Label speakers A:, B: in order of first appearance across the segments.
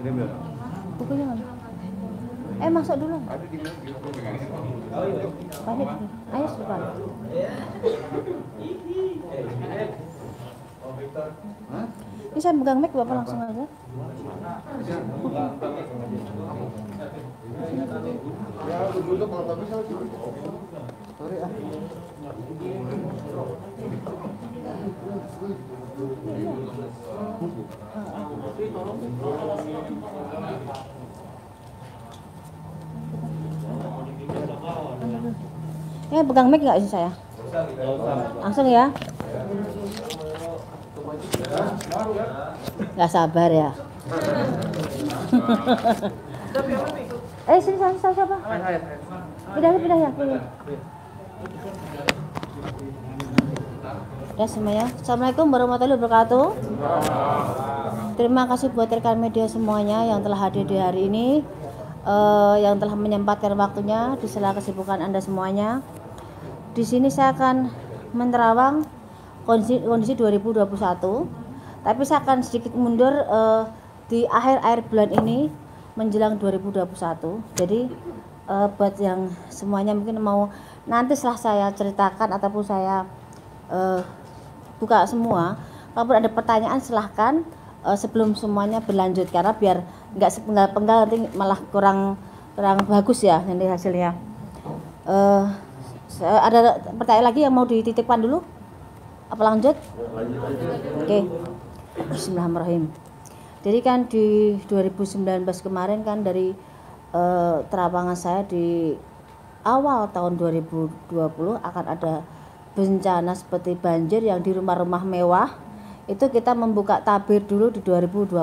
A: Bukunya mana? Masuk dulu. Balik. Ayo sebentar. Ini saya pegang mic, Bapak langsung aja. Pegang mic nggak sih saya? Langsung ya. Nggak sabar ya. Sini siapa? Pindah ya. Ya semuanya. Assalamualaikum warahmatullahi wabarakatuh. Terima kasih buat rekan media semuanya yang telah hadir di hari ini, yang telah menyempatkan waktunya di sela kesibukan Anda semuanya. Di sini saya akan menerawang kondisi 2021, tapi saya akan sedikit mundur di akhir bulan ini menjelang 2021. Jadi buat yang semuanya mungkin mau nanti setelah saya ceritakan ataupun saya buka semua, kalau ada pertanyaan silahkan sebelum semuanya berlanjut, karena biar nggak sepenggal-penggal nanti malah kurang bagus ya nanti hasilnya. Ada pertanyaan lagi yang mau dititipkan dulu? Apa lanjut? Oke. Bismillahirrahmanirrahim. Jadi kan di 2019 kemarin kan dari terawangan saya di awal tahun 2020 akan ada bencana seperti banjir yang di rumah-rumah mewah. Itu kita membuka tabir dulu di 2020.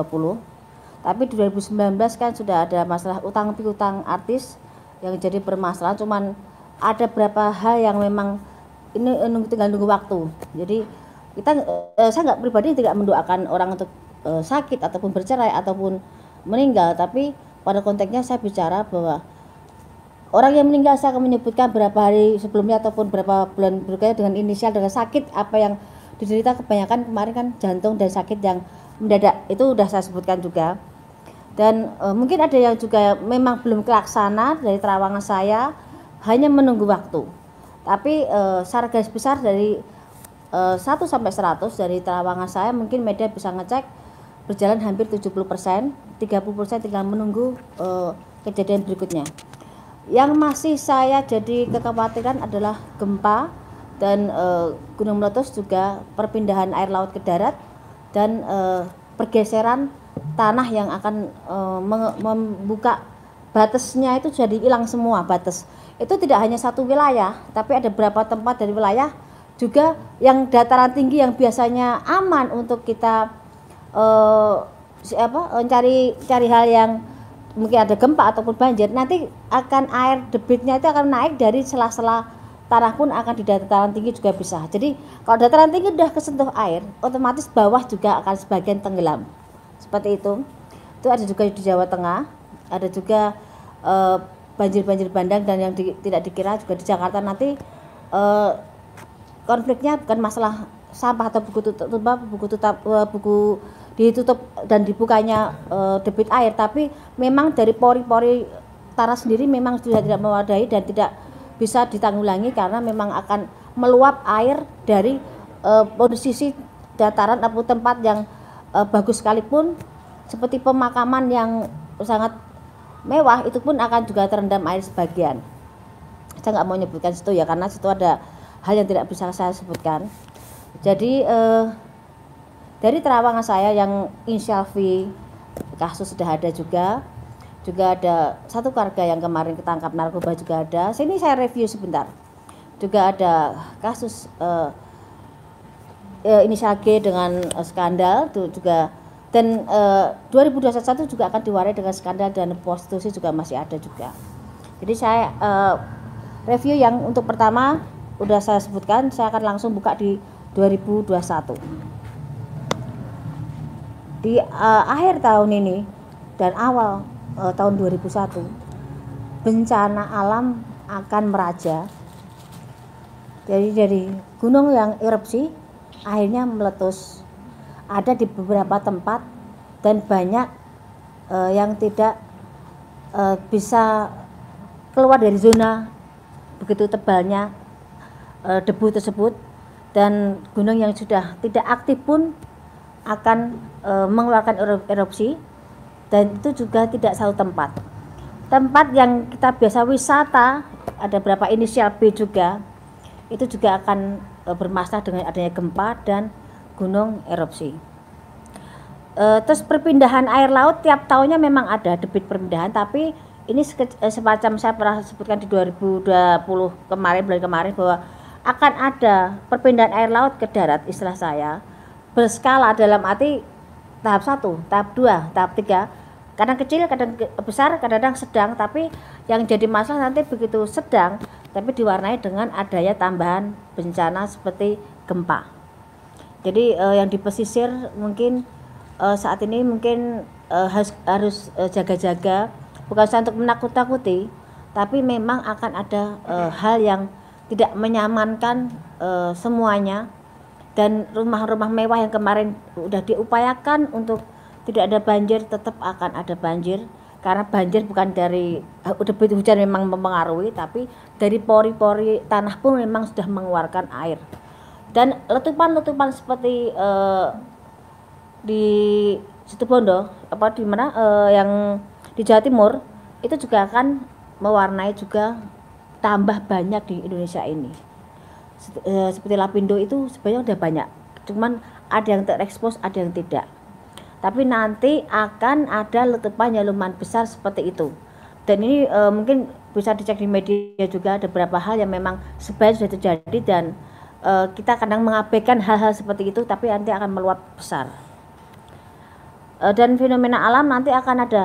A: Tapi di 2019 kan sudah ada masalah utang piutang artis yang jadi permasalahan, cuman ada beberapa hal yang memang ini tinggal nunggu waktu. Jadi saya nggak pribadi tidak mendoakan orang untuk sakit ataupun bercerai ataupun meninggal, tapi pada konteksnya saya bicara bahwa orang yang meninggal saya akan menyebutkan berapa hari sebelumnya ataupun berapa bulan berikutnya dengan inisial dengan sakit apa yang diderita. Kebanyakan kemarin kan jantung dan sakit yang mendadak, itu udah saya sebutkan juga. Dan mungkin ada yang juga memang belum terlaksana dari terawangan saya, hanya menunggu waktu. Tapi secara garis besar dari 1 sampai 100 dari terawangan saya mungkin media bisa ngecek berjalan hampir 70%, 30% tinggal menunggu kejadian berikutnya. Yang masih saya jadi kekhawatiran adalah gempa dan gunung meletus, juga perpindahan air laut ke darat dan pergeseran tanah yang akan membuka batasnya itu jadi hilang semua batas. Itu tidak hanya satu wilayah, tapi ada beberapa tempat dari wilayah juga yang dataran tinggi yang biasanya aman untuk kita cari hal yang mungkin ada gempa ataupun banjir, nanti akan air debitnya itu akan naik dari sela-sela tanah pun akan di dataran tinggi juga bisa. Jadi kalau dataran tinggi sudah kesentuh air, otomatis bawah juga akan sebagian tenggelam. Seperti itu. Itu ada juga di Jawa Tengah, ada juga banjir-banjir bandang, dan yang tidak dikira juga di Jakarta nanti konfliknya bukan masalah sampah atau buku ditutup dan dibukanya debit air, tapi memang dari pori-pori tanah sendiri memang sudah tidak memadai dan tidak bisa ditanggulangi karena memang akan meluap air dari posisi dataran atau tempat yang bagus sekalipun seperti pemakaman yang sangat mewah, itu pun akan juga terendam air sebagian. Saya nggak mau menyebutkan situ ya, karena situ ada hal yang tidak bisa saya sebutkan. Jadi dari terawangan saya yang inisial V, kasus sudah ada juga ada satu keluarga yang kemarin ketangkap narkoba juga ada. Sini saya review sebentar. Juga ada kasus inisial G dengan skandal itu juga, dan 2021 juga akan diwarai dengan skandal dan prostitusi juga masih ada juga. Jadi saya review yang untuk pertama udah saya sebutkan, saya akan langsung buka di 2021. Di akhir tahun ini dan awal tahun 2001, bencana alam akan meraja. Jadi dari gunung yang erupsi akhirnya meletus ada di beberapa tempat, dan banyak yang tidak bisa keluar dari zona begitu tebalnya debu tersebut, dan gunung yang sudah tidak aktif pun akan mengeluarkan erupsi, dan itu juga tidak satu tempat. Tempat yang kita biasa wisata, ada berapa inisial B juga, itu juga akan bermasalah dengan adanya gempa dan gunung erupsi. Terus perpindahan air laut tiap tahunnya memang ada debit perpindahan, tapi ini semacam saya pernah sebutkan di 2020 kemarin, bulan kemarin, bahwa akan ada perpindahan air laut ke darat, istilah saya berskala, dalam arti tahap 1, tahap 2, tahap 3, kadang kecil, kadang besar, kadang sedang, tapi yang jadi masalah nanti begitu sedang tapi diwarnai dengan adanya tambahan bencana seperti gempa. Jadi yang di pesisir mungkin saat ini mungkin harus jaga-jaga, bukan untuk menakut-takuti, tapi memang akan ada hal yang tidak menyamankan semuanya. Dan rumah-rumah mewah yang kemarin udah diupayakan untuk tidak ada banjir, tetap akan ada banjir, karena banjir bukan dari debit hujan memang mempengaruhi, tapi dari pori-pori tanah pun memang sudah mengeluarkan air. Dan letupan-letupan seperti di Situbondo, di mana yang di Jawa Timur, itu juga akan mewarnai juga tambah banyak di Indonesia ini. Seperti Lapindo itu sebenarnya udah banyak, cuman ada yang terekspos, ada yang tidak. Tapi nanti akan ada letupan yang lumayan besar seperti itu. Dan ini mungkin bisa dicek di media juga, ada beberapa hal yang memang sebenarnya sudah terjadi, dan kita kadang mengabaikan hal-hal seperti itu, tapi nanti akan meluap besar. Dan fenomena alam nanti akan ada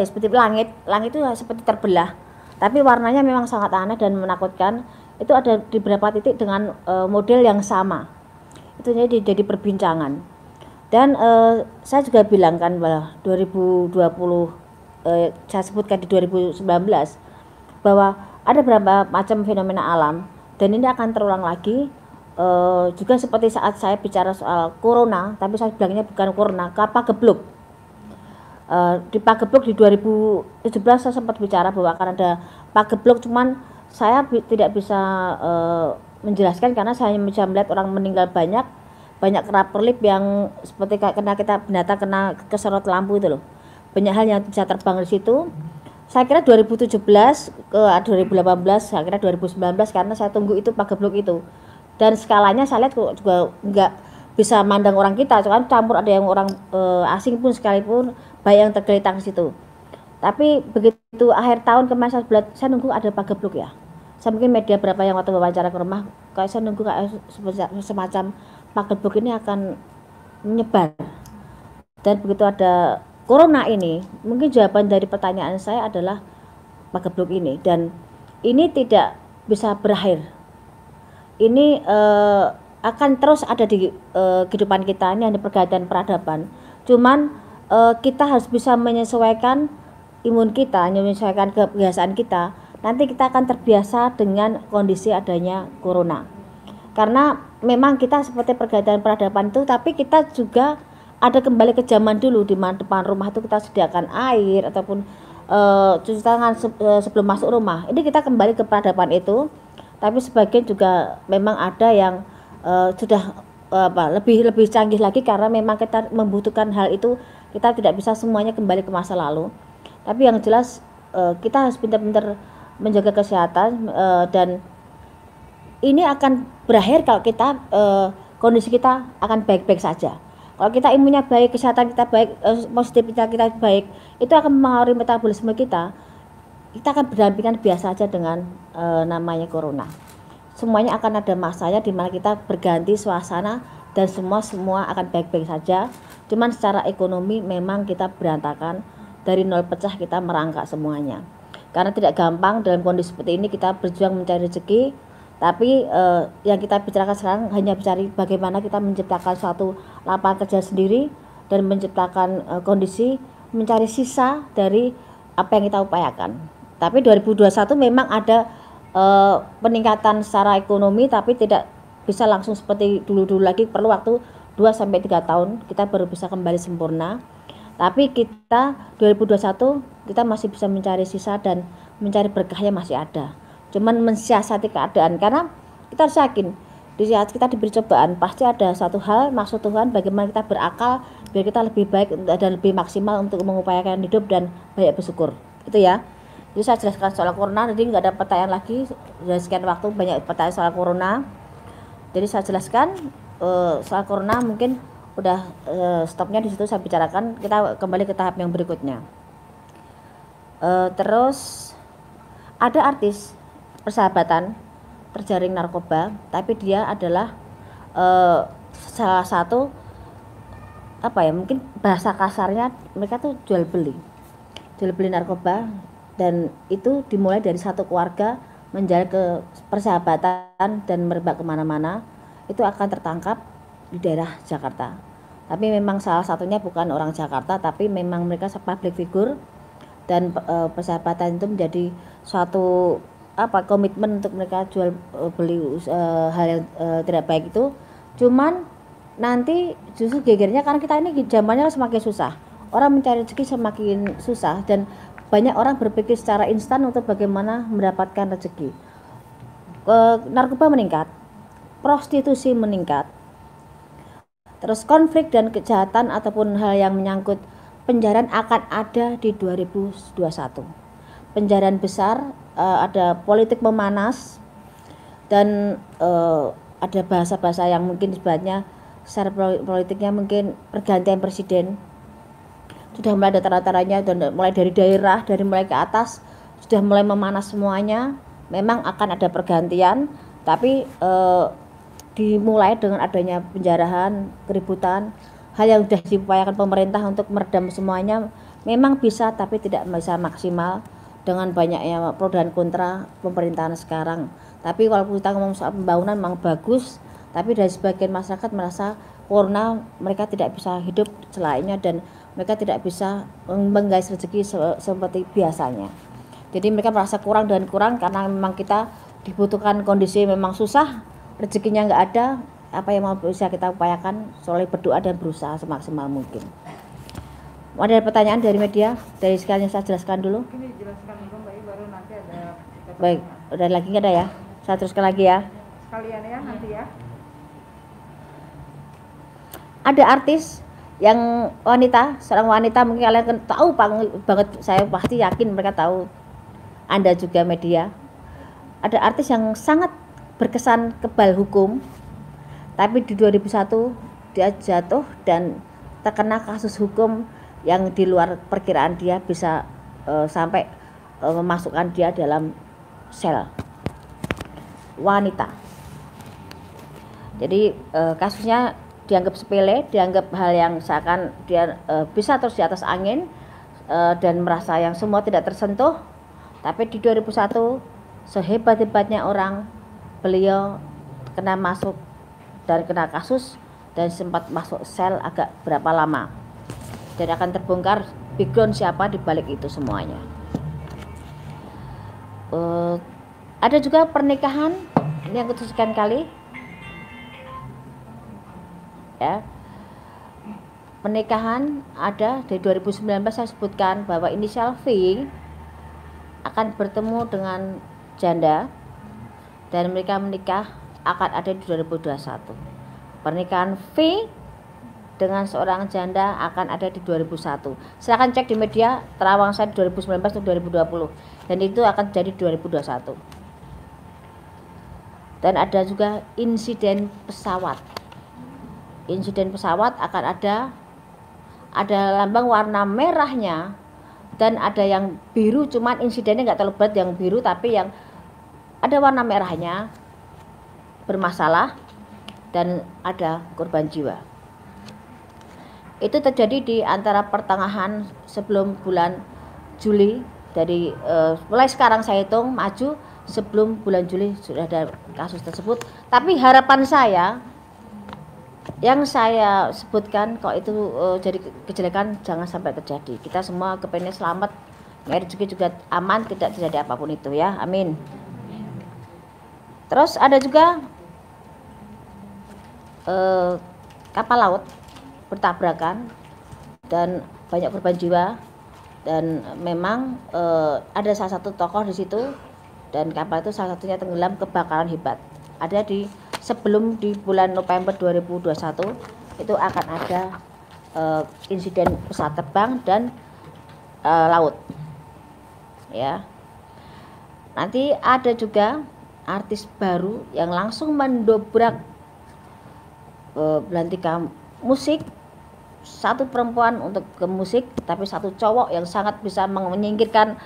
A: seperti langit itu seperti terbelah, tapi warnanya memang sangat aneh dan menakutkan. Itu ada di beberapa titik dengan model yang sama, itu jadi perbincangan. Dan saya juga bilang kan bahwa 2020 saya sebutkan di 2019 bahwa ada beberapa macam fenomena alam, dan ini akan terulang lagi. Juga seperti saat saya bicara soal corona, tapi saya bilangnya bukan corona, Pagebluk. Di Pagebluk di 2017 saya sempat bicara bahwa akan ada Pagebluk, cuman saya tidak bisa menjelaskan karena saya hanya bisa melihat orang meninggal banyak kerap perlip yang seperti kena kita binatang kena keserot lampu itu loh. Banyak hal yang bisa terbang di situ. Saya kira 2017 ke 2018, saya kira 2019, karena saya tunggu itu Pagebluk itu. Dan skalanya saya lihat juga nggak bisa mandang orang kita, cuman campur ada yang orang asing pun sekalipun, baik yang tergeletak di situ. Tapi begitu akhir tahun kemarin saya nunggu ada Pagebluk ya. Saya mungkin media berapa yang waktu wawancara ke rumah, kayak saya nunggu kayak semacam Pagebluk ini akan menyebar. Dan begitu ada corona ini, mungkin jawaban dari pertanyaan saya adalah Pagebluk ini, dan ini tidak bisa berakhir. Ini akan terus ada di kehidupan kita, ini ada pergantian peradaban. Cuman kita harus bisa menyesuaikan imun kita, menyesuaikan kebiasaan kita. Nanti kita akan terbiasa dengan kondisi adanya corona. Karena memang kita seperti pergantian peradaban itu, tapi kita juga ada kembali ke zaman dulu, di mana depan rumah itu kita sediakan air ataupun cuci tangan sebelum masuk rumah. Ini kita kembali ke peradaban itu. Tapi sebagian juga memang ada yang sudah lebih canggih lagi, karena memang kita membutuhkan hal itu. Kita tidak bisa semuanya kembali ke masa lalu. Tapi yang jelas kita harus pintar-pintar menjaga kesehatan, dan ini akan berakhir kalau kita kondisi kita akan baik-baik saja. Kalau kita imunnya baik, kesehatan kita baik, positivitas kita baik, itu akan mempengaruhi metabolisme kita. Kita akan berdampingan biasa saja dengan namanya corona. Semuanya akan ada masanya di mana kita berganti suasana, dan semua akan baik-baik saja. Cuman secara ekonomi memang kita berantakan, dari nol pecah kita merangkak semuanya. Karena tidak gampang dalam kondisi seperti ini kita berjuang mencari rezeki, tapi yang kita bicarakan sekarang hanya mencari bagaimana kita menciptakan suatu lapangan kerja sendiri, dan menciptakan kondisi mencari sisa dari apa yang kita upayakan. Tapi 2021 memang ada peningkatan secara ekonomi, tapi tidak bisa langsung seperti dulu-dulu lagi, perlu waktu 2-3 tahun kita baru bisa kembali sempurna. Tapi kita 2021 kita masih bisa mencari sisa dan mencari berkahnya masih ada. Cuman mensiasati keadaan, karena kita harus yakin di saat kita diberi cobaan pasti ada satu hal maksud Tuhan bagaimana kita berakal biar kita lebih baik dan lebih maksimal untuk mengupayakan hidup dan banyak bersyukur. Itu ya. Jadi saya jelaskan soal corona, jadi nggak ada pertanyaan lagi. Sudah sekian waktu banyak pertanyaan soal corona. Jadi saya jelaskan soal corona, mungkin udah stopnya di situ saya bicarakan. Kita kembali ke tahap yang berikutnya. Terus ada artis persahabatan terjaring narkoba, tapi dia adalah salah satu mungkin bahasa kasarnya mereka tuh jual beli narkoba, dan itu dimulai dari satu keluarga menjalin ke persahabatan dan merebak kemana-mana. Itu akan tertangkap di daerah Jakarta, tapi memang salah satunya bukan orang Jakarta, tapi memang mereka public figure, dan persahabatan itu menjadi suatu komitmen untuk mereka jual beli hal yang tidak baik itu. Cuman nanti justru gegernya karena kita ini zamannya semakin susah, orang mencari rezeki semakin susah, dan banyak orang berpikir secara instan untuk bagaimana mendapatkan rezeki. Narkoba meningkat, prostitusi meningkat, terus konflik dan kejahatan ataupun hal yang menyangkut penjarahan akan ada di 2021. Penjarahan besar, ada politik memanas, dan ada bahasa-bahasa yang mungkin sebenarnya secara politiknya mungkin pergantian presiden sudah mulai ada tanda-tandanya, dan mulai dari daerah, dari mulai ke atas sudah mulai memanas semuanya. Memang akan ada pergantian, tapi dimulai dengan adanya penjarahan, keributan, hal yang sudah diupayakan pemerintah untuk meredam semuanya memang bisa, tapi tidak bisa maksimal dengan banyaknya pro dan kontra pemerintahan sekarang. Tapi walaupun kita ngomong soal pembangunan memang bagus, tapi dari sebagian masyarakat merasa corona mereka tidak bisa hidup selainnya, dan mereka tidak bisa menggais rezeki seperti biasanya. Jadi mereka merasa kurang dan kurang karena memang kita dibutuhkan kondisi memang susah, rezekinya nggak ada. Apa yang mau bisa kita upayakan soleh berdoa dan berusaha semaksimal mungkin. Ada pertanyaan dari media? Dari sekalian saya jelaskan dulu.
B: Ini jelaskan dulu Mbak, baru nanti ada.
A: Baik, udah lagi nggak ada ya? Saya teruskan lagi ya.
B: Sekalian ya nanti ya.
A: Ada artis yang wanita, seorang wanita, mungkin kalian tahu banget, saya pasti yakin mereka tahu, Anda juga media. Ada artis yang sangat berkesan kebal hukum, tapi di 2001 dia jatuh dan terkena kasus hukum yang di luar perkiraan dia, bisa sampai memasukkan dia dalam sel. Wanita. Jadi kasusnya dianggap sepele, dianggap hal yang seakan dia bisa terus di atas angin dan merasa yang semua tidak tersentuh. Tapi di 2001 sehebat-hebatnya orang, beliau kena masuk dan kena kasus dan sempat masuk sel agak berapa lama. Dan akan terbongkar background siapa di balik itu semuanya. Ada juga pernikahan, ini yang kesekian kali. Ya, pernikahan ada di 2019, saya sebutkan bahwa inisial V akan bertemu dengan janda dan mereka menikah akan ada di 2021. Pernikahan V dengan seorang janda akan ada di 2001. Silakan cek di media, terawang saya di 2019 atau 2020, dan itu akan jadi 2021. Dan ada juga insiden pesawat. Insiden pesawat akan ada lambang warna merahnya dan ada yang biru, cuman insidennya nggak terlalu berat yang biru, tapi yang ada warna merahnya bermasalah dan ada korban jiwa. Itu terjadi di antara pertengahan sebelum bulan Juli, dari mulai sekarang saya hitung maju sebelum bulan Juli sudah ada kasus tersebut. Tapi harapan saya yang saya sebutkan, kok itu jadi kejelekan jangan sampai terjadi. Kita semua kepengen selamat, rezeki juga aman, tidak terjadi apapun itu ya, amin. Terus ada juga kapal laut bertabrakan dan banyak korban jiwa, dan memang ada salah satu tokoh di situ, dan kapal itu salah satunya tenggelam kebakaran hebat. Ada sebelum di bulan November 2021 itu akan ada insiden pesawat terbang dan laut, ya. Nanti ada juga artis baru yang langsung mendobrak belantika musik, satu perempuan untuk ke musik, tapi satu cowok yang sangat bisa menyingkirkan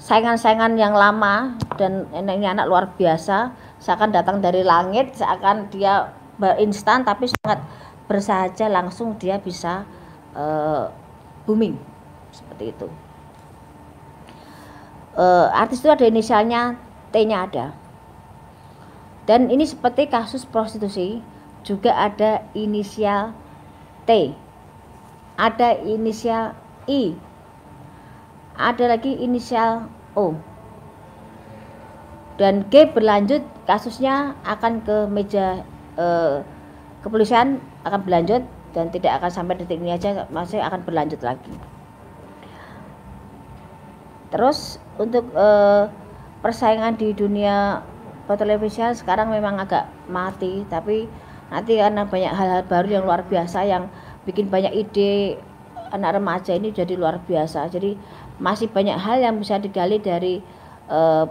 A: saingan-saingan yang lama, dan ini anak luar biasa, seakan datang dari langit, seakan dia berinstan, tapi sangat bersahaja, langsung dia bisa booming seperti itu. Artis itu ada inisialnya, T-nya ada, dan ini seperti kasus prostitusi juga ada inisial T, ada inisial I, ada lagi inisial O, dan G berlanjut kasusnya akan ke meja kepolisian, akan berlanjut dan tidak akan sampai detik ini aja, masih akan berlanjut lagi. Terus untuk persaingan di dunia pertelevisian sekarang memang agak mati, tapi nanti karena banyak hal-hal baru yang luar biasa yang bikin banyak ide anak remaja ini jadi luar biasa. Jadi masih banyak hal yang bisa digali dari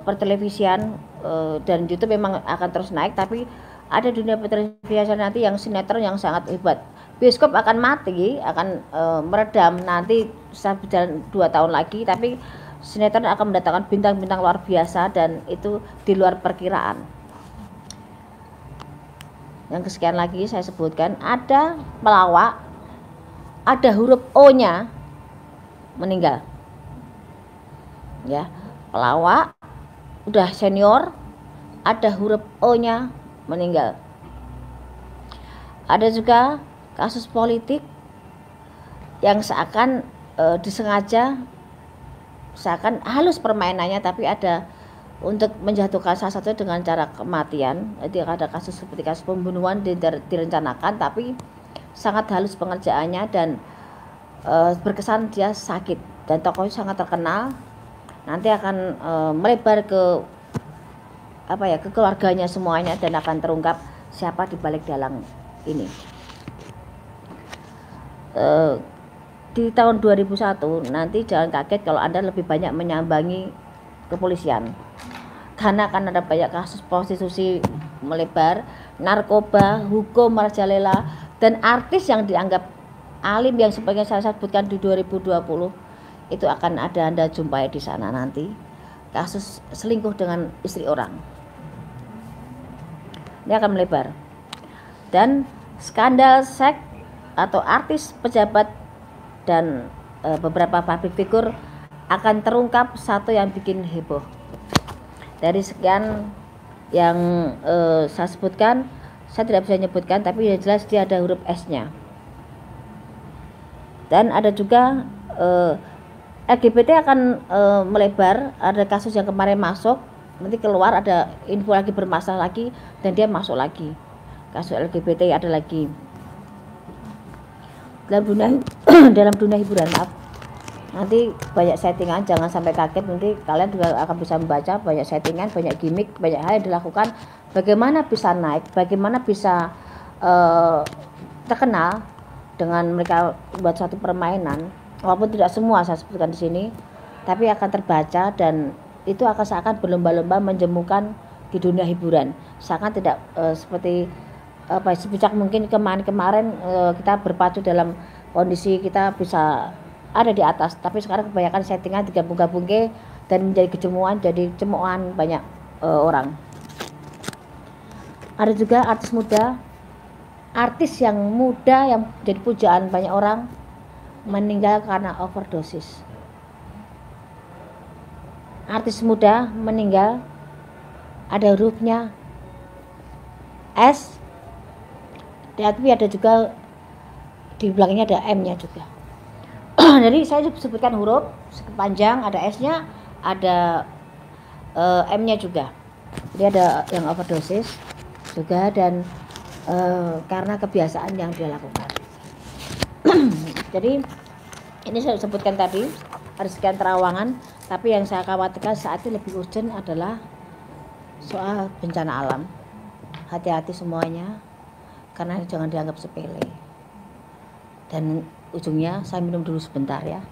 A: pertelevisian, dan YouTube memang akan terus naik, tapi ada dunia pertelevisian nanti yang sinetron yang sangat hebat. Bioskop akan mati, akan meredam nanti bisa berjalan 2 tahun lagi, tapi sinetron akan mendatangkan bintang-bintang luar biasa, dan itu di luar perkiraan. Yang kesekian lagi saya sebutkan, ada pelawak, ada huruf O-nya meninggal, ya. Pelawak udah senior, ada huruf O-nya meninggal. Ada juga kasus politik yang seakan disengaja, seakan halus permainannya, tapi ada untuk menjatuhkan salah satu dengan cara kematian. Jadi ada kasus seperti kasus pembunuhan direncanakan, tapi sangat halus pengerjaannya, dan berkesan dia sakit, dan tokohnya sangat terkenal. Nanti akan melebar ke ke keluarganya semuanya, dan akan terungkap siapa di balik dalang ini. Di tahun 2001 nanti jangan kaget kalau Anda lebih banyak menyambangi kepolisian, karena akan ada banyak kasus prostitusi melebar, narkoba, hukum merajalela, dan artis yang dianggap alim yang sebagian saya sebutkan di 2020 itu akan ada Anda jumpai di sana nanti. Kasus selingkuh dengan istri orang ini akan melebar, dan skandal seks atau artis, pejabat, dan beberapa public figure akan terungkap, satu yang bikin heboh. Dari sekian yang saya sebutkan, saya tidak bisa menyebutkan, tapi yang jelas dia ada huruf S-nya. Dan ada juga LGBT akan melebar, ada kasus yang kemarin masuk, nanti keluar ada info lagi bermasalah lagi, dan dia masuk lagi. Kasus LGBT ada lagi. Dalam dunia hiburan, maaf. Nanti banyak settingan, jangan sampai kaget, nanti kalian juga akan bisa membaca banyak settingan, banyak gimmick, banyak hal yang dilakukan, bagaimana bisa naik, bagaimana bisa terkenal dengan mereka buat suatu permainan. Walaupun tidak semua saya sebutkan di sini, tapi akan terbaca, dan itu akan seakan berlomba-lomba menjemukan di dunia hiburan, seakan tidak seperti sebijak mungkin kemarin kita berpacu dalam kondisi kita bisa ada di atas, tapi sekarang kebanyakan settingan digabung-gabung dan menjadi kejemuan, jadi cemoohan banyak orang. Ada juga artis muda, artis yang muda yang jadi pujaan banyak orang meninggal karena overdosis. Artis muda meninggal, ada hurufnya S, tapi ada juga di belakangnya ada M-nya juga. Jadi saya sebutkan huruf panjang, ada S-nya, ada M-nya juga. Jadi ada yang overdosis juga, dan karena kebiasaan yang dia lakukan. Jadi Ini saya sebutkan tadi ada sekian terawangan, tapi yang saya khawatirkan saat ini lebih urgent adalah soal bencana alam. Hati-hati semuanya, karena jangan dianggap sepele. Dan ujungnya saya minum dulu sebentar ya,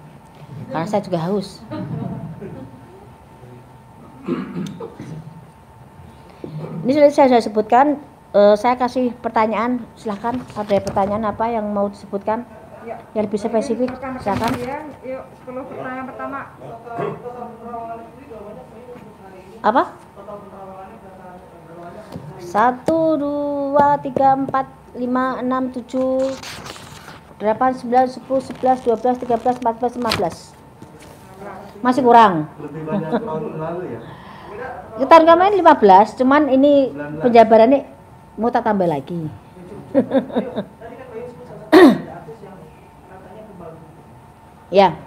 A: karena saya juga haus. Ini sudah saya sebutkan. Saya kasih pertanyaan, silahkan ada pertanyaan apa yang mau disebutkan
B: Ya.
A: yang lebih spesifik, silahkan.
B: Yuk, 10 pertanyaan pertama.
A: Apa? 1, 2, 3, 4, 5, 6, 7, 8, 9, 10, 11, 12, 13, 14, 15. Masih kurang.
C: Lebih banyak tahun lalu ya.
A: Tahun kemarin 15, cuman ini penjabarannya mau tak tambah lagi. Ya.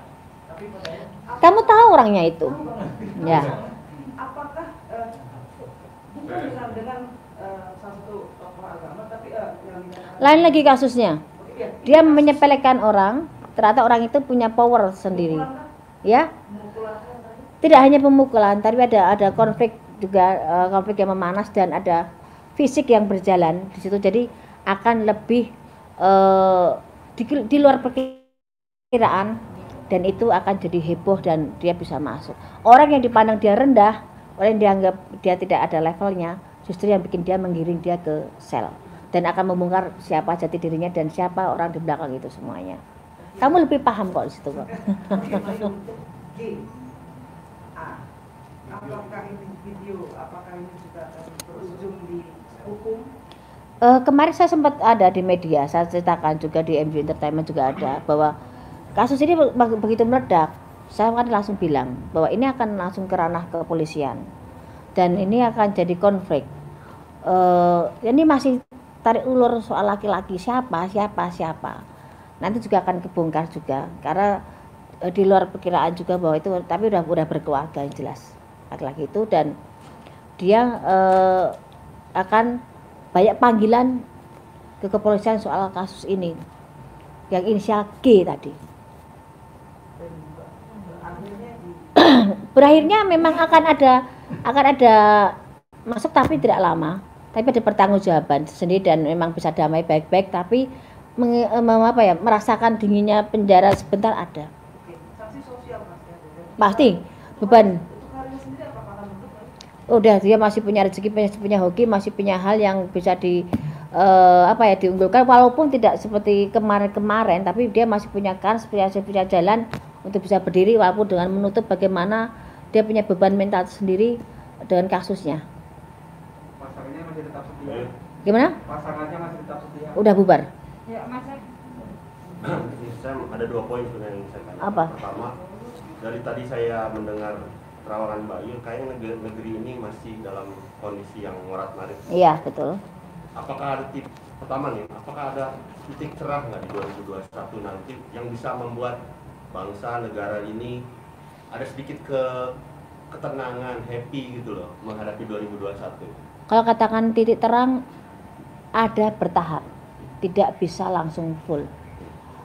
A: Kamu tahu orangnya itu? Ya.
D: Apakah bukan dengan satu tokoh agama tapi yang
A: Lain lagi kasusnya. Dia menyepelekan orang, ternyata orang itu punya power sendiri. Ya. Tidak hanya pemukulan, tapi ada konflik juga, konflik yang memanas dan ada fisik yang berjalan di situ, jadi akan lebih di luar perkiraan, dan itu akan jadi heboh dan dia bisa masuk. Orang yang dipandang dia rendah, orang yang dianggap dia tidak ada levelnya, justru yang bikin dia menggiring dia ke sel dan akan membongkar siapa jati dirinya dan siapa orang di belakang itu semuanya. Kamu lebih paham kok di situ kok.
D: G. A. Apakah ini video, apakah ini juga akan berujung di hukum?
A: Kemarin saya sempat ada di media, saya ceritakan juga di MJ Entertainment juga ada bahwa kasus ini begitu meledak, saya kan langsung bilang bahwa ini akan langsung ke ranah kepolisian dan ini akan jadi konflik. Ini masih tarik ulur soal laki-laki siapa. Nanti juga akan kebongkar juga karena di luar perkiraan juga bahwa itu, tapi udah berkeluarga yang jelas laki-laki itu, dan dia akan banyak panggilan ke kepolisian soal kasus ini yang inisial G tadi. Berakhirnya memang akan ada masuk, tapi tidak lama, tapi ada pertanggungjawaban sendiri dan memang bisa damai baik-baik, tapi merasakan dinginnya penjara sebentar ada.
D: Sanksi sosial
A: Pasti beban.
D: Untuk karirnya sendiri apakah akan menurut?
A: Udah, dia masih punya rezeki, masih punya hoki, masih punya hal yang bisa diunggulkan, walaupun tidak seperti kemarin-kemarin, tapi dia masih punya kans, punya jalan untuk bisa berdiri, walaupun dengan menutup bagaimana dia punya beban mental sendiri dengan kasusnya.
C: Pasangannya masih tetap setia.
A: Gimana?
C: Pasangannya masih tetap setia.
A: Udah bubar.
B: Ya, Mas.
E: Ini saya ada 2 poin sebenarnya yang saya tanya.
A: Apa?
E: Pertama, dari tadi saya mendengar terawangan Mbak Yul, kayaknya negeri ini masih dalam kondisi yang morat-marit.
A: Iya, betul.
E: Apakah ada pertama nih, apakah ada titik cerah nggak di 2021 nanti yang bisa membuat bangsa negara ini ada sedikit ketenangan, happy gitu loh menghadapi 2021?
A: Kalau katakan titik terang, ada bertahap, tidak bisa langsung full.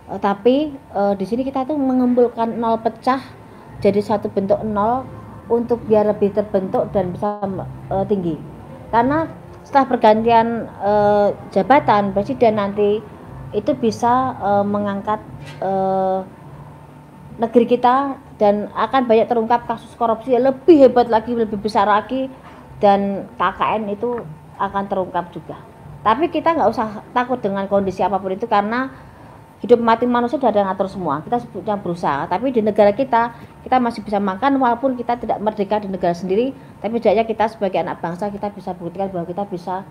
A: Tapi di sini kita tuh mengumpulkan nol pecah jadi satu bentuk nol untuk biar lebih terbentuk dan bisa tinggi. Karena setelah pergantian jabatan presiden nanti itu bisa mengangkat negeri kita, dan akan banyak terungkap kasus korupsi yang lebih hebat lagi, lebih besar lagi, dan KKN itu akan terungkap juga. Tapi kita nggak usah takut dengan kondisi apapun itu, karena hidup mati manusia sudah ada yang ngatur semua. Kita sebutnya berusaha, tapi di negara kita masih bisa makan walaupun kita tidak merdeka di negara sendiri, tapi setidaknya kita sebagai anak bangsa kita bisa buktikan bahwa kita bisa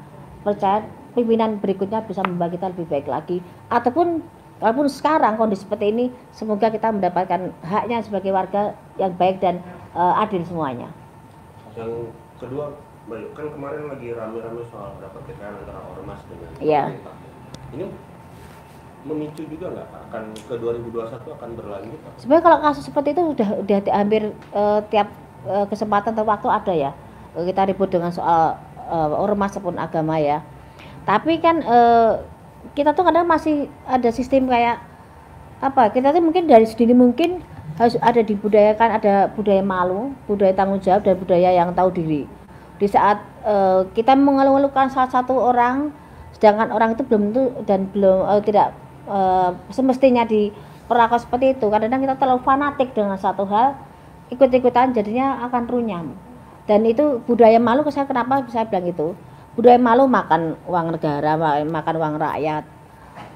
A: percaya pimpinan berikutnya bisa membawa kita lebih baik lagi. Ataupun walaupun sekarang kondisi seperti ini, semoga kita mendapatkan haknya sebagai warga yang baik dan adil semuanya.
E: Yang kedua, Mbak Yul, kan kemarin lagi rame-rame soal dapat TKN antara ormas dengan
A: Iya.
E: pemerintah. Ini memicu juga nggak akan ke 2021 akan berlanjut?
A: Sebenarnya kalau kasus seperti itu udah hampir tiap kesempatan atau waktu ada ya, kita ribut dengan soal ormas ataupun agama ya. Tapi kan kita tuh kadang masih ada sistem kayak apa kita tuh mungkin dari sedini mungkin harus ada dibudayakan, ada budaya malu, budaya tanggung jawab, dan budaya yang tahu diri. Di saat kita mengeluh-elukan salah satu orang, sedangkan orang itu belum tentu dan belum tidak semestinya diperlakukan seperti itu. Kadang-kadang kita terlalu fanatik dengan satu hal, ikut-ikutan jadinya akan runyam. Dan itu budaya malu, saya kenapa bisa bilang itu? Budaya malu makan uang negara, makan uang rakyat.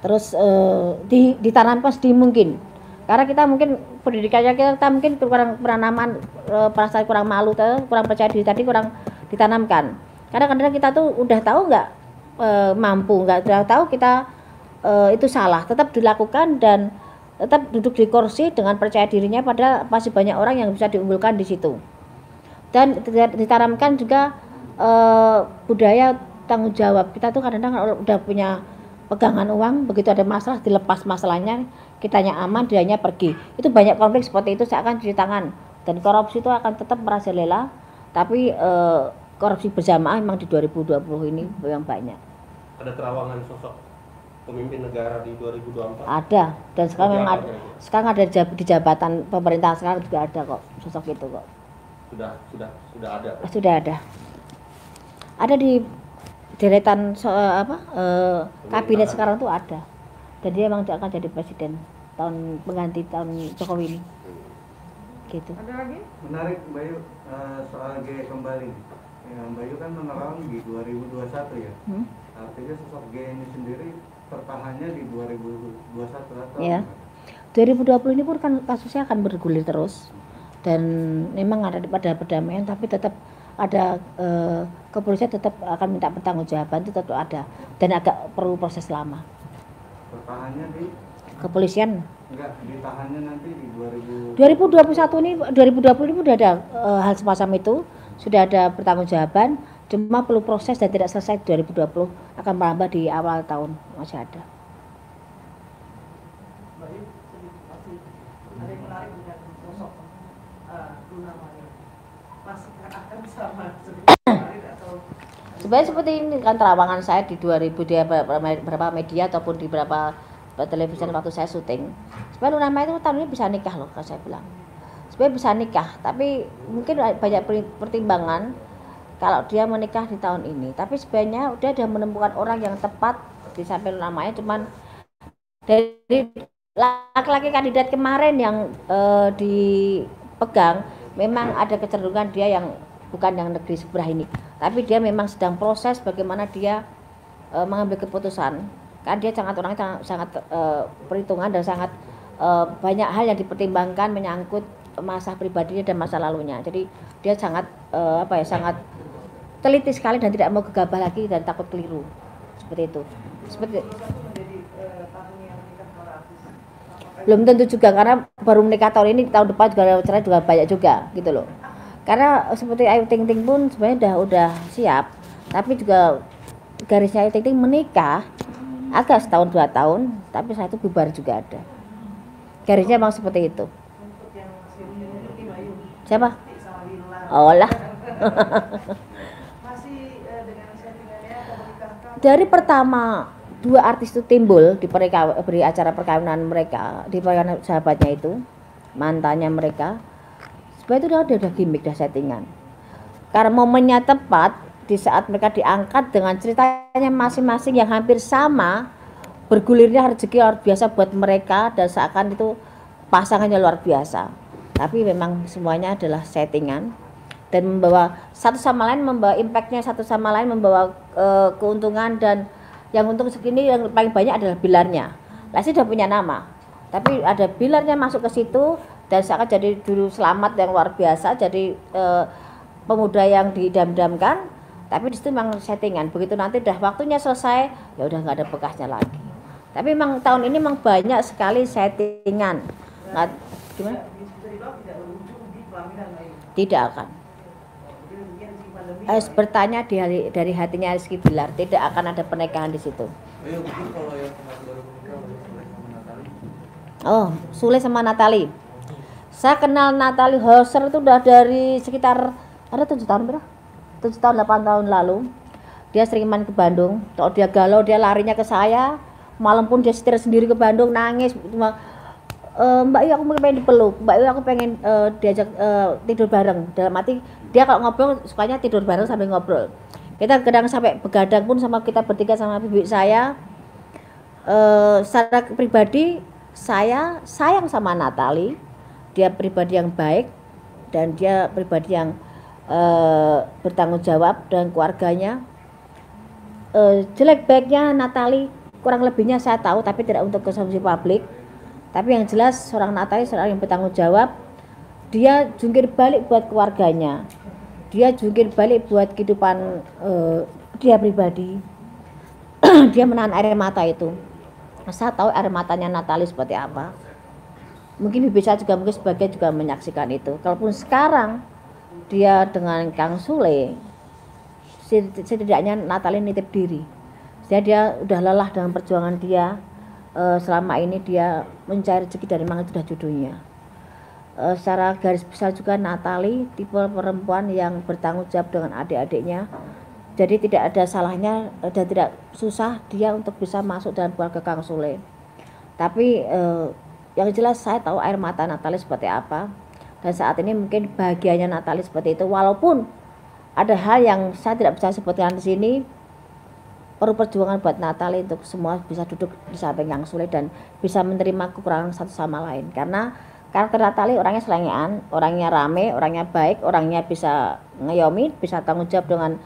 A: Terus ditanamkan sedini mungkin. Karena kita mungkin pendidikannya kita mungkin kurang penanaman perasaan kurang malu, kurang percaya diri tadi kurang ditanamkan. Karena kadang-kadang kita tuh udah tahu nggak mampu, nggak udah tahu kita itu salah, tetap dilakukan dan tetap duduk di kursi dengan percaya dirinya, padahal masih banyak orang yang bisa diunggulkan di situ. Dan ditanamkan juga budaya tanggung jawab. Kita tuh kadang-kadang udah punya pegangan uang, begitu ada masalah dilepas masalahnya, kitanya aman, dianya pergi. Itu banyak konflik seperti itu, saya akan cuci tangan. Dan korupsi itu akan tetap merajalela, tapi korupsi berjamaah memang di 2020 ini yang banyak.
E: Ada terawangan sosok pemimpin negara di 2024?
A: Ada, dan sekarang ada di jabatan pemerintahan sekarang juga ada kok sosok itu kok.
E: Sudah ada.
A: Sudah ada. Ada di deretan kabinet sekarang tuh ada. Dan dia memang akan jadi presiden tahun pengganti tahun Jokowi ini. Gitu.
B: Ada lagi?
C: Menarik Bayu, soal G kembali. Bayu kan menerang di 2021 ya. Artinya sosok G ini sendiri tertahannya di 2021 atau?
A: Ya. 2020 ini pun kan kasusnya akan bergulir terus. Dan memang ada pada perdamaian, tapi tetap ada kepolisian tetap akan minta pertanggungjawaban, itu tetap ada dan agak perlu proses lama.
C: Tertahannya di
A: Kepolisian
C: enggak ditahannya nanti di
A: 2020 ini sudah ada hal semacam itu, sudah ada pertanggungjawaban, cuma perlu proses dan tidak selesai 2020, akan merambah di awal tahun masih ada.
D: Bayu, masih ada yang menarik dengan sosok Luna Maya. Masih akan sama seperti kemarin atau?
A: Sebenarnya seperti ini kan terawangan saya di 2000 di beberapa media ataupun di beberapa televisi waktu saya syuting. Sebenarnya Luna Maya itu tahun ini bisa nikah loh, kalau saya bilang. Sebenarnya bisa nikah, tapi mungkin banyak pertimbangan kalau dia menikah di tahun ini. Tapi sebenarnya udah ada menemukan orang yang tepat di samping Luna Maya, cuman dari laki-laki kandidat kemarin yang dipegang memang ada kecenderungan dia yang bukan yang negeri sebelah ini, tapi dia memang sedang proses bagaimana dia mengambil keputusan. Kan dia sangat perhitungan dan sangat banyak hal yang dipertimbangkan menyangkut masa pribadinya dan masa lalunya. Jadi dia sangat sangat teliti sekali dan tidak mau gegabah lagi dan takut keliru seperti itu. Seperti belum tentu juga, karena baru menikah tahun ini, tahun depan juga cerai juga banyak juga gitu loh. Karena seperti Ayu Ting Ting pun sebenarnya udah siap, tapi juga garisnya Ayu Ting Ting menikah agak setahun 2 tahun, tapi setelah itu bubar juga ada. Garisnya memang seperti itu.
D: Untuk yang masih mengikuti Bayu.
A: Siapa?
D: Sama Lila.
A: Oh lah.
D: Masih dengan settingannya atau menikahkan?
A: Dari pertama 2 artis itu timbul di acara perkawinan mereka, di perkawinan sahabatnya itu, mantannya mereka, sebenarnya itu udah gimmick, dah settingan. Karena momennya tepat di saat mereka diangkat dengan ceritanya masing-masing yang hampir sama, bergulirnya rezeki luar biasa buat mereka dan seakan itu pasangannya luar biasa. Tapi memang semuanya adalah settingan dan membawa satu sama lain, membawa impactnya satu sama lain, membawa keuntungan, dan yang untung segini yang paling banyak adalah Bilarnya. Lesti sudah punya nama, tapi ada Bilarnya masuk ke situ dan seakan jadi dulu Selamat yang luar biasa, jadi pemuda yang diidam-idamkan, tapi di situ memang settingan. Begitu nanti udah waktunya selesai, ya udah nggak ada bekasnya lagi. Tapi memang tahun ini memang banyak sekali settingan. Nggak, gimana? Tidak akan. Harus bertanya dari hatinya Rizky Bilar, tidak akan ada pernikahan di situ. Oh, Sule sama Natali. Saya kenal Natali Hauser itu udah dari sekitar ada 7 tahun berapa? 7 tahun 8 tahun lalu. Dia sering main ke Bandung. Kalau dia galau dia larinya ke saya. Malam pun dia setir sendiri ke Bandung, nangis. Mbak Yu aku pengen dipeluk, Mbak Yu aku pengen diajak tidur bareng. Dalam arti dia kalau ngobrol sukanya tidur bareng sambil ngobrol. Kita kadang sampai begadang pun sama kita bertiga sama bibi saya. Secara pribadi saya sayang sama Natali. Dia pribadi yang baik dan dia pribadi yang bertanggung jawab dengan keluarganya. Jelek baiknya Natali kurang lebihnya saya tahu, tapi tidak untuk konsumsi publik. Tapi yang jelas seorang Natali seorang yang bertanggung jawab. Dia jungkir balik buat keluarganya, dia jungkir balik buat kehidupan dia pribadi. Dia menahan air mata itu. Saya tahu air matanya Natali seperti apa. Mungkin bibi saya juga mungkin sebagian juga menyaksikan itu. Kalaupun sekarang dia dengan Kang Sule, setidaknya Natali nitip diri. Jadi dia udah lelah dengan perjuangan dia. Selama ini dia mencari rezeki dari mana sudah judulnya. Secara garis besar juga Natali tipe perempuan yang bertanggung jawab dengan adik-adiknya. Jadi tidak ada salahnya dan tidak susah dia untuk bisa masuk dalam keluarga Kang Sule. Tapi yang jelas saya tahu air mata Natali seperti apa. Dan saat ini mungkin bahagianya Natali seperti itu. Walaupun ada hal yang saya tidak bisa sebutkan di sini. Perlu perjuangan buat Natali untuk semua bisa duduk di samping Kang Sule dan bisa menerima kekurangan satu sama lain. Karena karakter Natali orangnya selengean, orangnya rame, orangnya baik, orangnya bisa ngayomi, bisa tanggung jawab dengan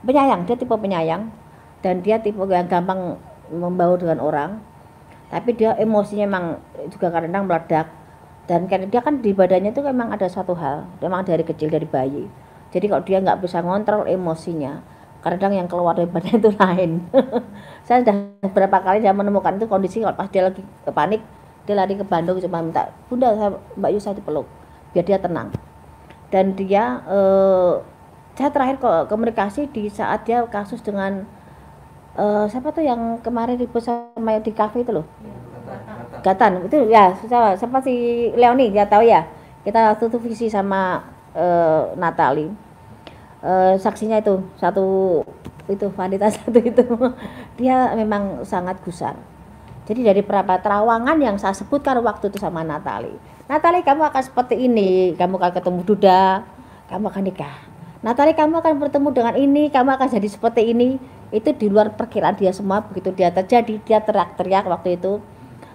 A: penyayang. Dia tipe penyayang dan dia tipe yang gampang membaur dengan orang. Tapi dia emosinya memang juga kadang-kadang meledak. Dan karena dia kan di badannya itu memang ada suatu hal, memang dari kecil, dari bayi. Jadi kalau dia nggak bisa ngontrol emosinya, kadang yang keluar dari badan itu lain. Saya sudah beberapa kali saya menemukan itu kondisi kalau pas dia lagi panik, dia lari ke Bandung cuma minta, Bunda Mbak Yu saya dipeluk biar dia tenang. Dan dia saya terakhir komunikasi di saat dia kasus dengan siapa tuh yang kemarin ribut sama di kafe itu loh, Gatan itu ya, siapa si Leoni dia tahu ya, kita tutup visi sama Natali. Saksinya itu satu itu wanita satu itu dia memang sangat gusar. Jadi dari beberapa terawangan yang saya sebutkan waktu itu sama Natali, kamu akan seperti ini, kamu akan ketemu Duda, kamu akan nikah. Natali kamu akan bertemu dengan ini, kamu akan jadi seperti ini. Itu di luar perkiraan dia semua. Begitu dia terjadi, dia teriak-teriak waktu itu,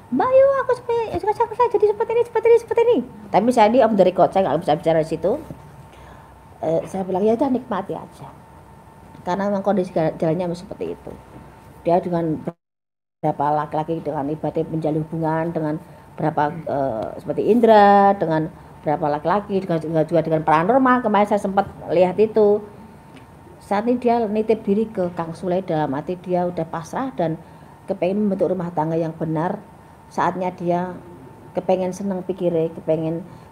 A: Mbak Yu aku saya jadi seperti ini. Tapi saya ini om dari record, saya nggak bisa bicara di situ. Saya bilang ya udah nikmati aja karena memang kondisi jalannya seperti itu. Dia dengan berapa laki-laki dengan ibadah menjalin hubungan dengan berapa seperti Indra, dengan berapa laki-laki, juga dengan paranormal. Kemarin saya sempat lihat itu. Saat ini dia nitip diri ke Kang Sule dalam arti dia udah pasrah dan kepengen membentuk rumah tangga yang benar. Saatnya dia kepengen seneng pikirnya,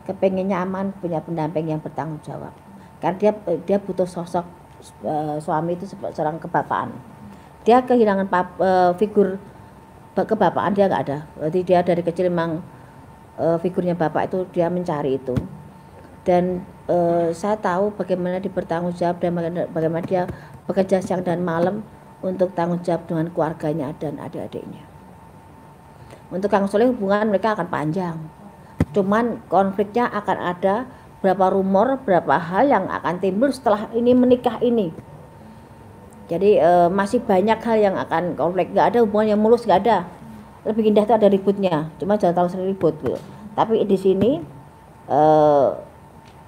A: kepengen nyaman, punya pendamping yang bertanggung jawab. Karena dia butuh sosok suami itu seorang kebapaan. Dia kehilangan figur kebapaan, dia nggak ada. Berarti dia dari kecil memang figurnya bapak itu dia mencari itu. Dan saya tahu bagaimana dia bertanggung jawab dan bagaimana dia bekerja siang dan malam untuk tanggung jawab dengan keluarganya dan adik-adiknya. Untuk Kang Sule hubungan mereka akan panjang. Cuman konfliknya akan ada. Berapa rumor, berapa hal yang akan timbul setelah ini menikah ini. Jadi masih banyak hal yang akan konflik. Gak ada hubungan yang mulus, gak ada. Lebih indah itu ada ributnya. Cuma jangan terlalu sering ribut gitu. Tapi di sini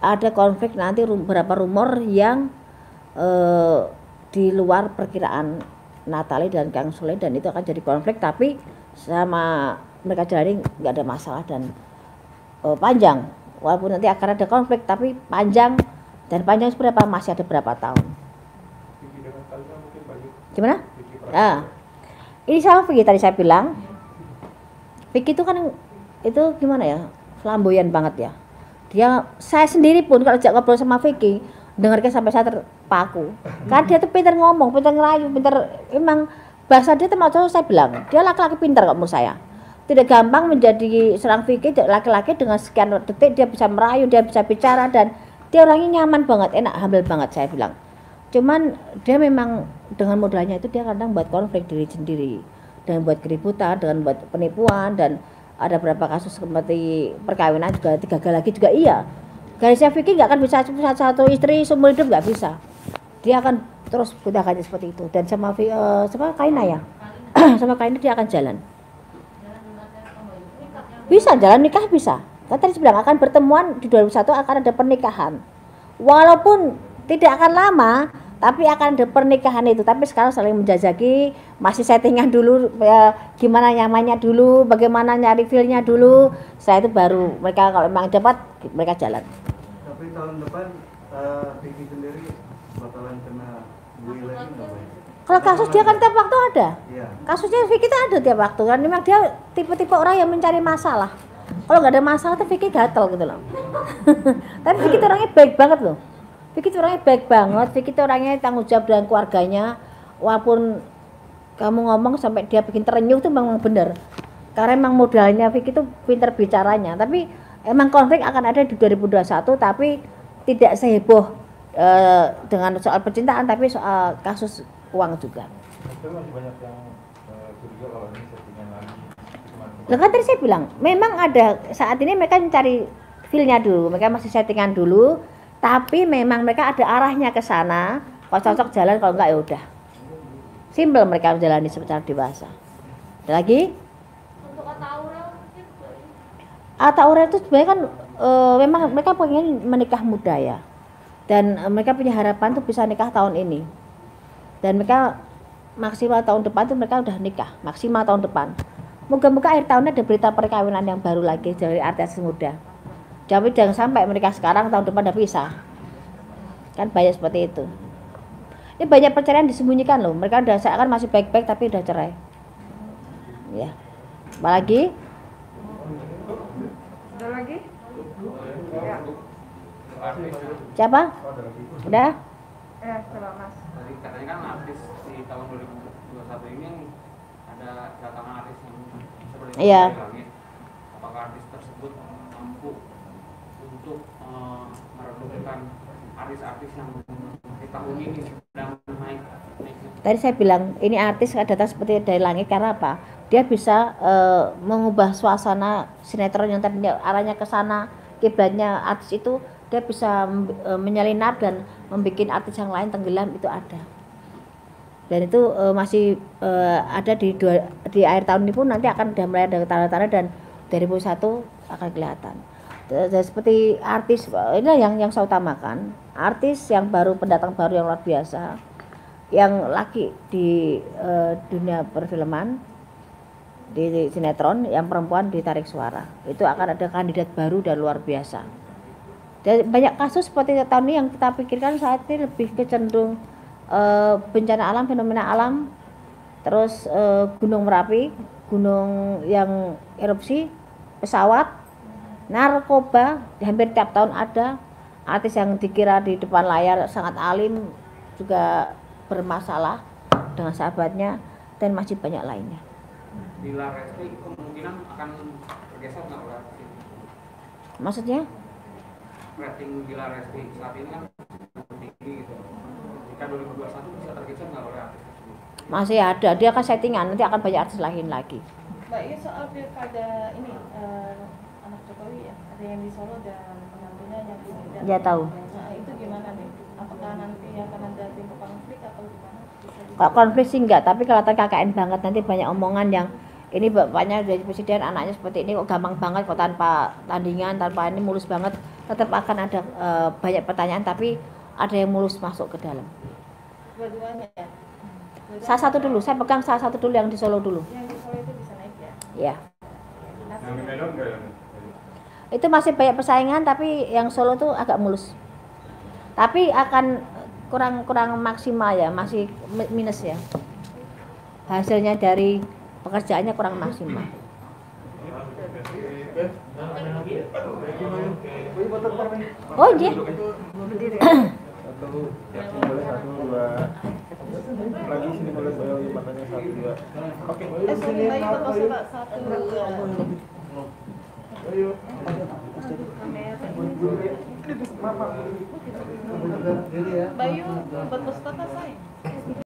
A: ada konflik nanti beberapa rumor yang di luar perkiraan Natali dan Kang Sule dan itu akan jadi konflik. Tapi sama mereka jalani nggak ada masalah dan panjang. Walaupun nanti akan ada konflik, tapi panjang dan panjang seberapa masih ada berapa tahun. Gimana? Ini sama Vicky tadi saya bilang. Vicky itu kan itu gimana ya? Flamboyan banget ya. Saya sendiri pun kalau ngobrol sama Vicky, dengarnya sampai saya terpaku. Karena dia tuh pintar ngomong, pintar ngerayu, pintar emang bahasa dia termasuk saya bilang. Dia laki-laki pintar kok menurut saya. Tidak gampang menjadi seorang Vicky laki-laki dengan sekian detik dia bisa merayu, dia bisa bicara dan dia orangnya nyaman banget, enak, humble banget saya bilang. Cuman dia memang dengan modalnya itu dia kadang buat konflik diri sendiri, dengan buat keributan, dengan buat penipuan dan ada beberapa kasus seperti perkawinan juga gagal lagi juga iya. Garisnya Vicky nggak akan bisa satu istri seumur hidup, nggak bisa. Dia akan terus gunakannya seperti itu. Dan sama sama Kaina ya, sama Kaina dia akan jalan. Bisa jalan nikah bisa. Kan tadi bilang akan pertemuan di 2001 akan ada pernikahan. Walaupun tidak akan lama, tapi akan ada pernikahan itu. Tapi sekarang saling menjajaki, masih settingan dulu, ya, gimana nyamannya dulu, bagaimana nyari feel-nya dulu. Setelah itu baru mereka kalau memang dapat mereka jalan.
C: Tapi tahun depan Vicky sendiri bakalan kena bully lagi nggak, Bay?
A: Kalau kasus dia kan tiap waktu ada.
C: Iya.
A: Kasusnya Vicky itu ada tiap waktu kan. Memang dia tipe-tipe orang yang mencari masalah. Kalau nggak ada masalah tuh Vicky gatel gitu loh. Tapi Vicky itu orangnya baik banget loh. Vicky itu orangnya baik banget. Vicky itu orangnya tanggung jawab dengan keluarganya. Walaupun kamu ngomong sampai dia bikin terenyuh tuh memang benar. Karena memang modalnya Vicky itu pintar bicaranya. Tapi emang konflik akan ada di 2021. Tapi tidak seheboh dengan soal percintaan. Tapi soal kasus uang juga.
F: Itu masih banyak yang curiga kalau ini settingan lagi.
A: Lah kan tadi saya bilang, memang ada saat ini mereka mencari feel-nya dulu, mereka masih settingan dulu, tapi memang mereka ada arahnya ke sana. Kalau cocok jalan, kalau enggak ya udah. Simpel mereka menjalani secara dewasa. Ada lagi?
B: Untuk Aurel
A: itu sebenarnya kan memang mereka pengen menikah muda ya. Dan mereka punya harapan tuh bisa nikah tahun ini. Dan mereka maksimal tahun depan tuh mereka udah nikah, maksimal tahun depan. Moga-moga akhir tahunnya ada berita perkawinan yang baru lagi dari artis muda. Tapi jangan sampai mereka sekarang tahun depan udah pisah. Kan banyak seperti itu. Ini banyak perceraian disembunyikan loh. Mereka udah seakan masih baik-baik tapi udah cerai. Ya. Apalagi?
B: ada lagi? Ya.
A: Siapa? Udah?
B: Coba Mas.
G: Tadi katanya kan artis di tahun 2021 ini ada datangan artis yang seperti
A: Iya.
G: langit. Apakah artis tersebut mampu untuk meredupkan artis-artis yang di tahun ini sedang naik?
A: Tadi saya bilang ini artis datang seperti dari langit karena apa? Dia bisa mengubah suasana sinetron yang tadinya arahnya ke sana, kiblatnya artis itu dia bisa menyelinap dan membuat artis yang lain tenggelam, itu ada. Dan itu masih ada di akhir tahun ini pun nanti akan udah mulai ada tanda-tanda dan 2001 akan kelihatan. Dan seperti artis ini yang saya utamakan, artis yang baru, pendatang baru yang luar biasa, yang laki di dunia perfilman, di sinetron, yang perempuan ditarik suara. Itu akan ada kandidat baru dan luar biasa. Dan banyak kasus seperti tahun ini yang kita pikirkan saat ini lebih kecenderung bencana alam, fenomena alam, terus gunung Merapi, gunung yang erupsi, pesawat, narkoba, hampir tiap tahun ada. Artis yang dikira di depan layar sangat alim juga bermasalah dengan sahabatnya, dan masih banyak lainnya.
G: Bila Resti kemungkinan akan bergeser nggak oleh artis?
A: Maksudnya?
G: Rating Bila Resti saat ini kan tinggi gitu. Jika 2021 bisa tergeser nggak oleh artis tersebut?
A: Masih ada, dia akan settingan, nanti akan banyak artis lain lagi.
D: Mbak, ini soal pilkada ini anak Jokowi ya, ada yang di Solo dan penantunya yang di Medan.
A: Ya tahu.
D: Nah itu gimana nih? Apakah nanti akan ada timbul konflik atau gimana?
A: Kalau konflik sih enggak, tapi kalau KKN banget nanti banyak omongan yang ini bapaknya jadi presiden, anaknya seperti ini kok gampang banget, kok tanpa tandingan, tanpa ini mulus banget. Tetap akan ada banyak pertanyaan, tapi ada yang mulus masuk ke dalam.
D: Dua-duanya ya?
A: Salah satu dulu, saya pegang salah satu dulu yang di Solo dulu.
D: Yang di Solo itu bisa naik ya?
A: Ya.
F: Yang di Medan enggak ya?
A: Itu masih banyak persaingan, tapi yang Solo tuh agak mulus. Tapi akan kurang maksimal ya, masih minus ya. Hasilnya dari pekerjaannya kurang maksimal. Oh iya.
F: Satu, boleh 1, 2. Lagi sini boleh bayar matanya 1, 2. Oke.
D: Sorry, Mbak, ikut masuk Pak. 1, 2.
F: Ayo.
D: Bayu, buat Mustafa saya.